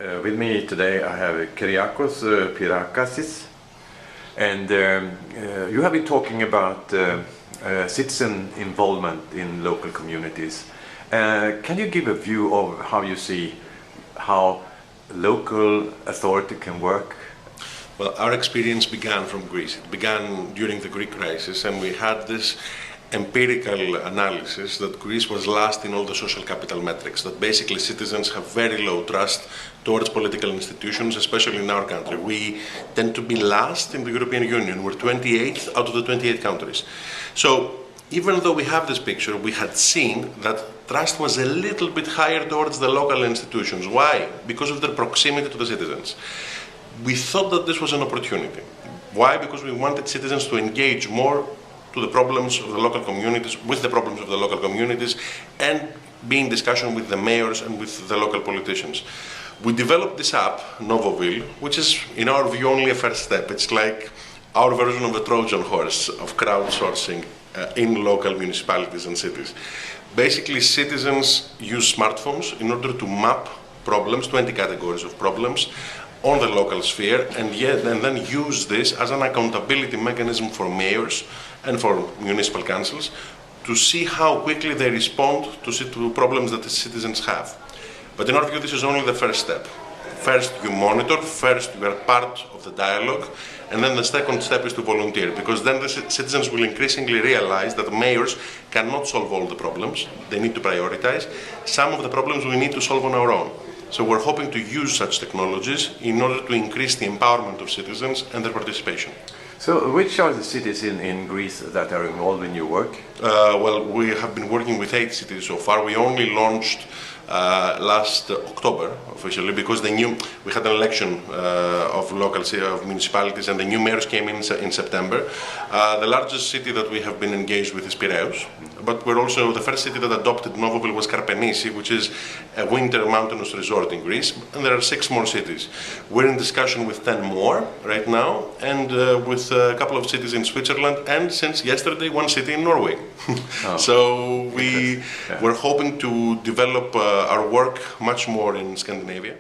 With me today I have Kyriakos Pyrakasis, and you have been talking about citizen involvement in local communities. Can you give a view of how you see how local authority can work? Well, our experience began from Greece. It began during the Greek crisis, and we had this empirical analysis that Greece was last in all the social capital metrics, that basically citizens have very low trust towards political institutions, especially in our country. We tend to be last in the European Union. We're 28th out of the 28 countries. So even though we have this picture, we had seen that trust was a little bit higher towards the local institutions. Why? Because of their proximity to the citizens. We thought that this was an opportunity. Why? Because we wanted citizens to engage more to the problems of the local communities, with the problems of the local communities, and be in discussion with the mayors and with the local politicians. We developed this app, Novoville, which is, in our view, only a first step. It's like our version of a Trojan horse of crowdsourcing in local municipalities and cities. Basically, citizens use smartphones in order to map problems, 20 categories of problems, on the local sphere, and then use this as an accountability mechanism for mayors and for municipal councils to see how quickly they respond to problems that the citizens have. But in our view, this is only the first step. First, you monitor, first, you are part of the dialogue, and then the second step is to volunteer, because then the citizens will increasingly realize that mayors cannot solve all the problems. They need to prioritize. Some of the problems we need to solve on our own. So we're hoping to use such technologies in order to increase the empowerment of citizens and their participation. So which are the cities in Greece that are involved in your work? Well, we have been working with 8 cities so far. We only launched last October officially, because we had an election of municipalities, and the new mayors came in September. The largest city that we have been engaged with is Piraeus, but we're also the first city that adopted Novoville was Karpenisi, which is a winter mountainous resort in Greece, and there are 6 more cities. We're in discussion with 10 more right now, and with a couple of cities in Switzerland, and since yesterday 1 city in Norway. Oh. So we're hoping to develop our work much more in Scandinavia.